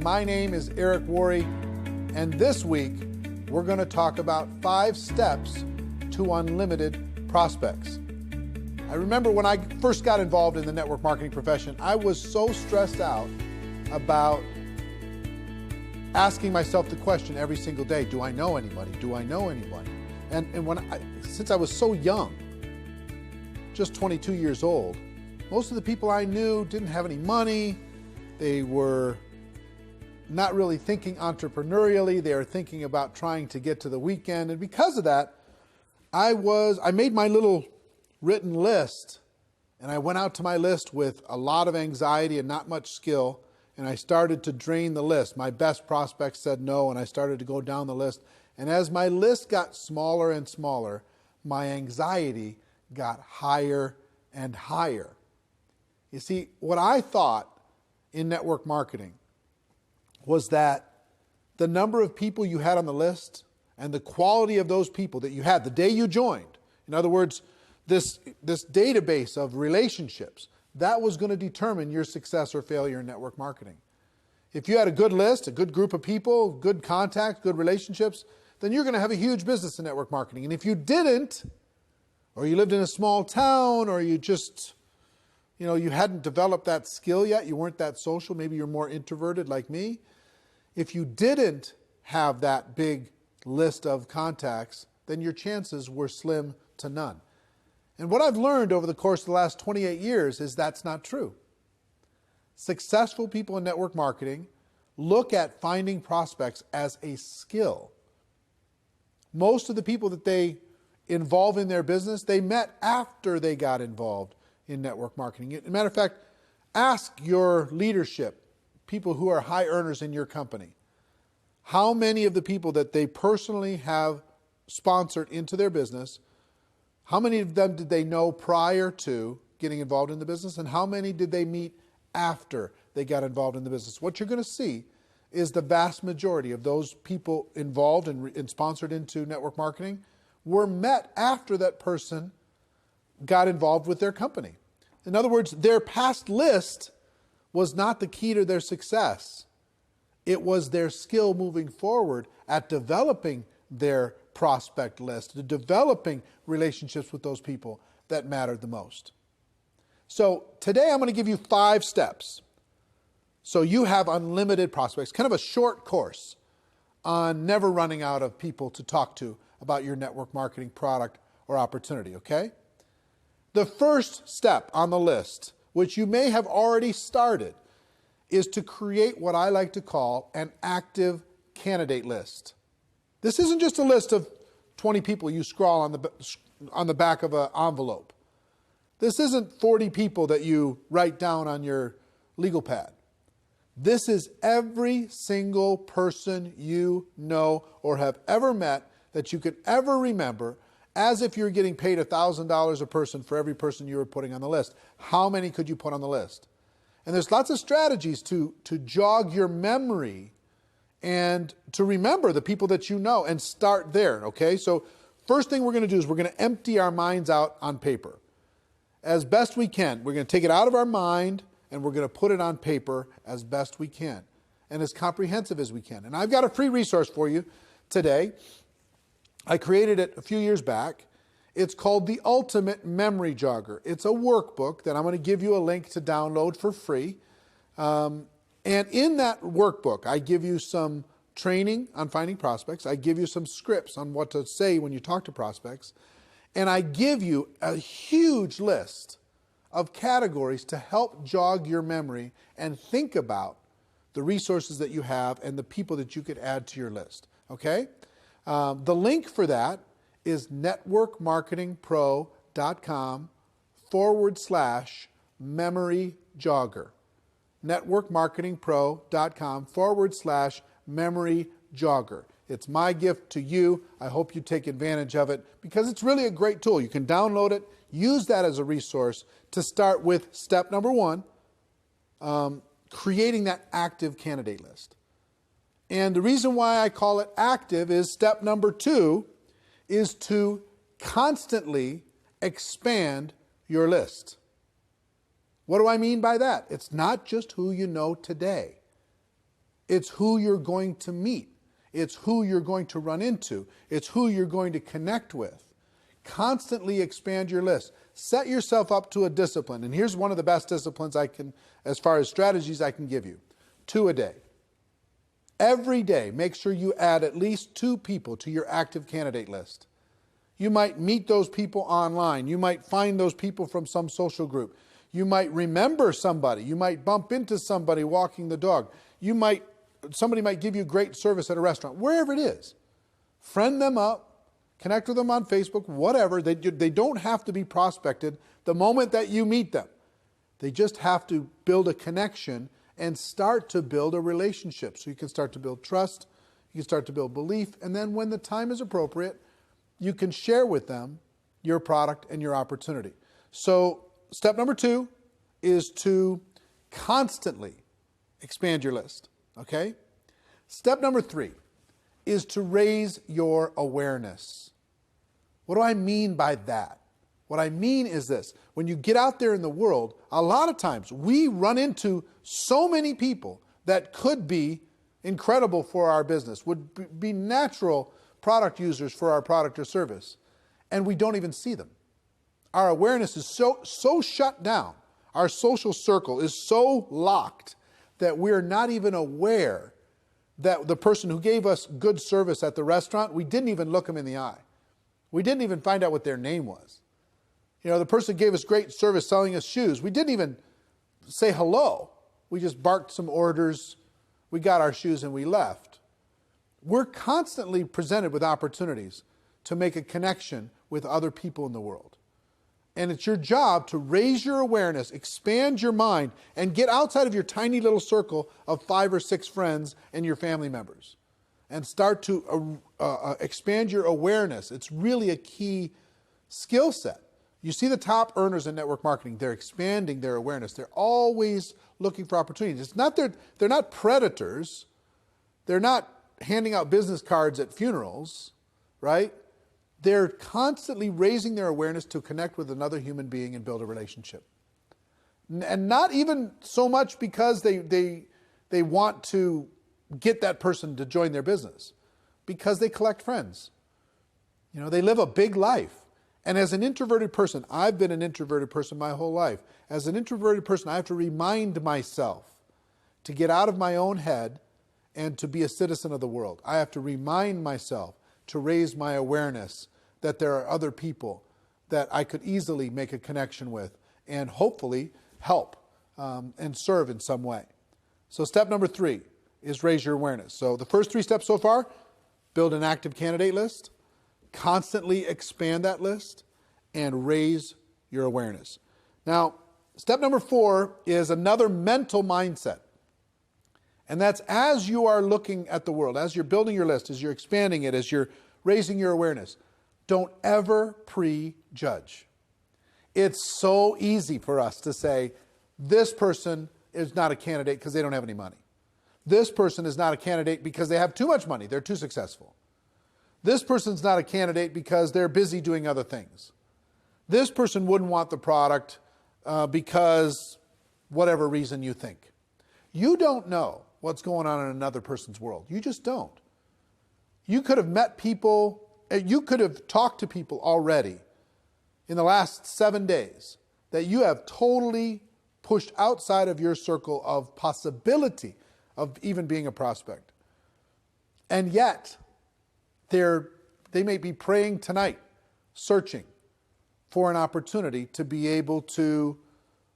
My name is Eric Worre, and this week we're going to talk about 5 steps to unlimited prospects. I remember when I first got involved in the network marketing profession, I was so stressed out about asking myself the question every single day, do I know anybody? Do I know anybody? And since I was so young, just 22 years old, most of the people I knew didn't have any money. They were not really thinking entrepreneurially. They were thinking about trying to get to the weekend. And because of that, I made my little written list, and I went out to my list with a lot of anxiety and not much skill, and I started to drain the list. My best prospects said no, and I started to go down the list. And as my list got smaller and smaller, my anxiety got higher and higher. You see, what I thought in network marketing was that the number of people you had on the list and the quality of those people that you had the day you joined, in other words, this database of relationships, that was going to determine your success or failure in network marketing. If you had a good list, a good group of people, good contacts, good relationships, then you're going to have a huge business in network marketing. And if you didn't, or you lived in a small town, or you just, you hadn't developed that skill yet, you weren't that social, maybe you're more introverted like me. If you didn't have that big list of contacts, then your chances were slim to none. And what I've learned over the course of the last 28 years is that's not true. Successful people in network marketing look at finding prospects as a skill. Most of the people that they involve in their business, they met after they got involved in network marketing. As a matter of fact, ask your leadership, people who are high earners in your company, how many of the people that they personally have sponsored into their business, how many of them did they know prior to getting involved in the business, and how many did they meet after they got involved in the business? What you're going to see is the vast majority of those people involved and sponsored into network marketing were met after that person got involved with their company. In other words, their past list was not the key to their success. It was their skill moving forward at developing their prospect list, to developing relationships with those people that mattered the most. So today I'm going to give you 5 steps so you have unlimited prospects, kind of a short course on never running out of people to talk to about your network marketing product or opportunity, okay? The first step on the list, which you may have already started, is to create what I like to call an active candidate list. This isn't just a list of 20 people you scrawl on the back of an envelope. This isn't 40 people that you write down on your legal pad. This is every single person you know or have ever met that you could ever remember, as if you're getting paid $1,000 a person for every person you were putting on the list. How many could you put on the list? And there's lots of strategies to jog your memory and to remember the people that you know and start there, okay? So first thing we're going to do is we're going to empty our minds out on paper. As best we can. We're going to take it out of our mind and we're going to put it on paper as best we can and as comprehensive as we can. And I've got a free resource for you today. I created it a few years back. It's called the Ultimate Memory Jogger. It's a workbook that I'm going to give you a link to download for free. And in that workbook, I give you some training on finding prospects. I give you some scripts on what to say when you talk to prospects. And I give you a huge list of categories to help jog your memory and think about the resources that you have and the people that you could add to your list. Okay? The link for that is networkmarketingpro.com/memory jogger. networkmarketingpro.com/memory jogger. It's my gift to you. I hope you take advantage of it because it's really a great tool. You can download it, use that as a resource to start with step number 1, creating that active candidate list. And the reason why I call it active is step number 2 is to constantly expand your list. What do I mean by that? It's not just who you know today. It's who you're going to meet. It's who you're going to run into. It's who you're going to connect with. Constantly expand your list. Set yourself up to a discipline. And here's one of the best disciplines as far as strategies I can give you. 2 a day. Every day, make sure you add at least 2 people to your active candidate list. You might meet those people online. You might find those people from some social group. You might remember somebody. You might bump into somebody walking the dog. Somebody might give you great service at a restaurant, wherever it is. Friend them up, connect with them on Facebook, whatever. They don't have to be prospected the moment that you meet them. They just have to build a connection and start to build a relationship. So you can start to build trust, you can start to build belief, and then when the time is appropriate, you can share with them your product and your opportunity. So step number 2 is to constantly expand your list, okay? Step number 3 is to raise your awareness. What do I mean by that? What I mean is this. When you get out there in the world, a lot of times we run into so many people that could be incredible for our business, would be natural product users for our product or service, and we don't even see them. Our awareness is so shut down. Our social circle is so locked that we're not even aware that the person who gave us good service at the restaurant, we didn't even look them in the eye. We didn't even find out what their name was. You know, the person gave us great service selling us shoes. We didn't even say hello. We just barked some orders. We got our shoes and we left. We're constantly presented with opportunities to make a connection with other people in the world. And it's your job to raise your awareness, expand your mind, and get outside of your tiny little circle of 5 or 6 friends and your family members. And start to expand your awareness. It's really a key skill set. You see the top earners in network marketing, they're expanding their awareness. They're always looking for opportunities. It's not they're not predators. They're not handing out business cards at funerals, right? They're constantly raising their awareness to connect with another human being and build a relationship. And not even so much because they want to get that person to join their business, because they collect friends. You know, they live a big life. And as an introverted person, I've been an introverted person my whole life. As an introverted person, I have to remind myself to get out of my own head and to be a citizen of the world. I have to remind myself to raise my awareness that there are other people that I could easily make a connection with and hopefully help and serve in some way. So step number 3 is raise your awareness. So the first 3 steps so far: build an active candidate list, constantly expand that list, and raise your awareness. Now, step number 4 is another mental mindset. And that's as you are looking at the world, as you're building your list, as you're expanding it, as you're raising your awareness, don't ever prejudge. It's so easy for us to say, this person is not a candidate because they don't have any money. This person is not a candidate because they have too much money. They're too successful. This person's not a candidate because they're busy doing other things. This person wouldn't want the product because whatever reason you think. You don't know what's going on in another person's world. You just don't. You could have met people, you could have talked to people already in the last 7 days that you have totally pushed outside of your circle of possibility of even being a prospect. And yet, they may be praying tonight, searching for an opportunity to be able to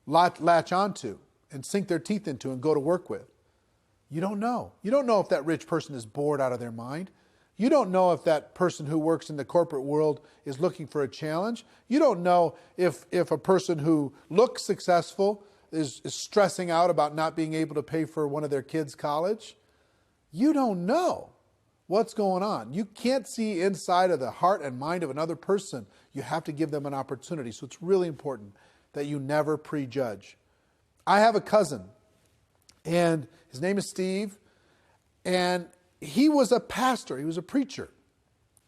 latch onto and sink their teeth into and go to work with. You don't know. You don't know if that rich person is bored out of their mind. You don't know if that person who works in the corporate world is looking for a challenge. You don't know if a person who looks successful is stressing out about not being able to pay for one of their kids' college. You don't know what's going on. You can't see inside of the heart and mind of another person. You have to give them an opportunity. So it's really important that you never prejudge. I have a cousin, and his name is Steve, and he was a pastor. He was a preacher.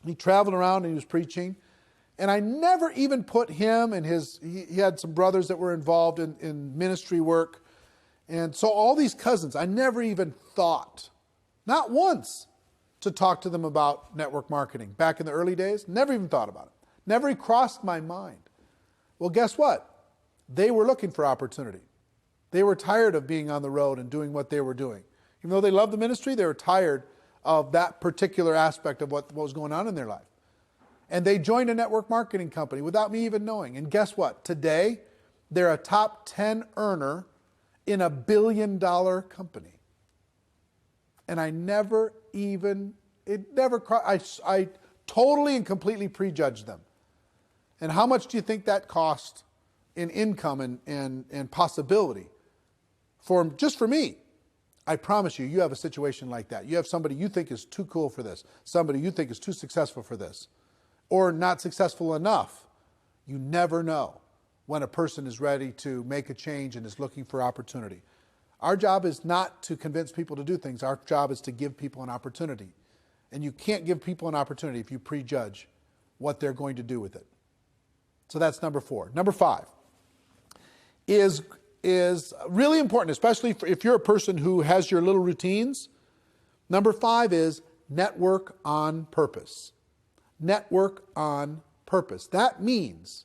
He traveled around and he was preaching. And I never even put him and he had some brothers that were involved in ministry work. And so all these cousins, I never even thought Not once to talk to them about network marketing. Back in the early days, never even thought about it. Never crossed my mind. Well, guess what? They were looking for opportunity. They were tired of being on the road and doing what they were doing. Even though they loved the ministry, they were tired of that particular aspect of what was going on in their life. And they joined a network marketing company without me even knowing. And guess what? Today, they're a top 10 earner in a $1 billion company. And I totally and completely prejudged them. And how much do you think that cost in income and possibility just for me? I promise you, you have a situation like that. You have somebody you think is too cool for this, somebody you think is too successful for this, or not successful enough. You never know when a person is ready to make a change and is looking for opportunity. Our job is not to convince people to do things. Our job is to give people an opportunity. And you can't give people an opportunity if you prejudge what they're going to do with it. So that's number 4. Number 5 is really important, especially if you're a person who has your little routines. Number 5 is network on purpose. Network on purpose. That means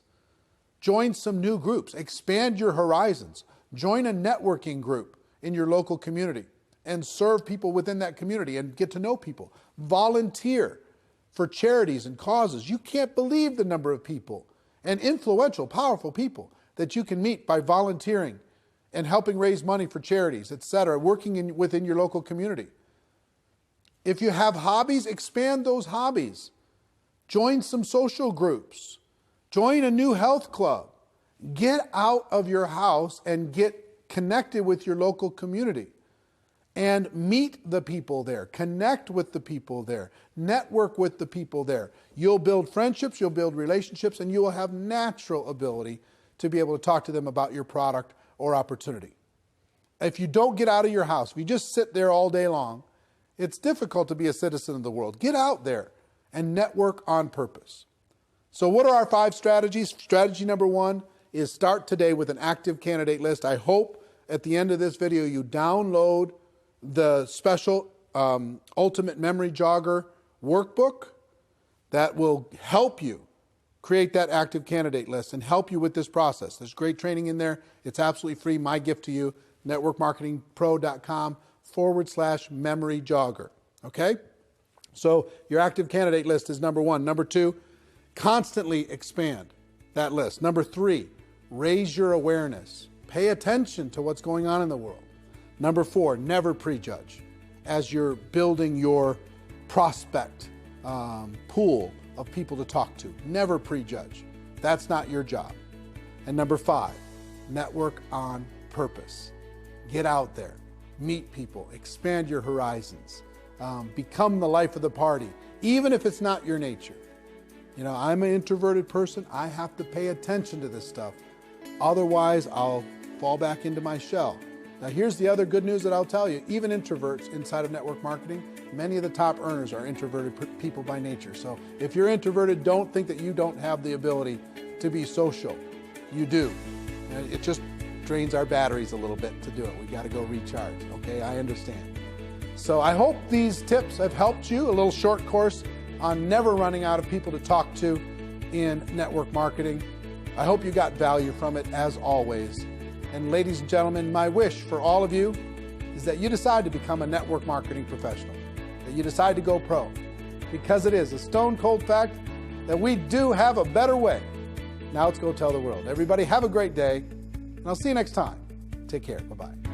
join some new groups, expand your horizons, join a networking group in your local community and serve people within that community and get to know people. Volunteer for charities and causes. You can't believe the number of people and influential, powerful people that you can meet by volunteering and helping raise money for charities, etc., working within your local community. If you have hobbies, expand those hobbies. Join some social groups. Join a new health club. Get out of your house and get connected with your local community and meet the people there. Connect with the people there. Network with the people there. You'll build friendships, you'll build relationships, and you will have natural ability to be able to talk to them about your product or opportunity. If you don't get out of your house, if you just sit there all day long, it's difficult to be a citizen of the world. Get out there and network on purpose. So what are our 5 strategies? Strategy number 1 is start today with an active candidate list. I hope at the end of this video you download the special Ultimate Memory Jogger workbook that will help you create that active candidate list and help you with this process. There's great training in there. It's absolutely free. My gift to you, networkmarketingpro.com/memory jogger. Okay? So your active candidate list is number 1. Number 2, constantly expand that list. Number 3, raise your awareness. Pay attention to what's going on in the world. Number 4, never prejudge as you're building your prospect pool of people to talk to. Never prejudge. That's not your job. And number 5, network on purpose. Get out there, meet people, expand your horizons, become the life of the party, even if it's not your nature. You know, I'm an introverted person. I have to pay attention to this stuff. Otherwise, I'll fall back into my shell. Now, here's the other good news that I'll tell you. Even introverts inside of network marketing, many of the top earners are introverted people by nature. So if you're introverted, don't think that you don't have the ability to be social. You do. And it just drains our batteries a little bit to do it. We got to go recharge, okay? I understand. So I hope these tips have helped you. A little short course on never running out of people to talk to in network marketing. I hope you got value from it, as always. And ladies and gentlemen, my wish for all of you is that you decide to become a network marketing professional, that you decide to go pro, because it is a stone cold fact that we do have a better way. Now let's go tell the world. Everybody have a great day, and I'll see you next time. Take care. Bye-bye.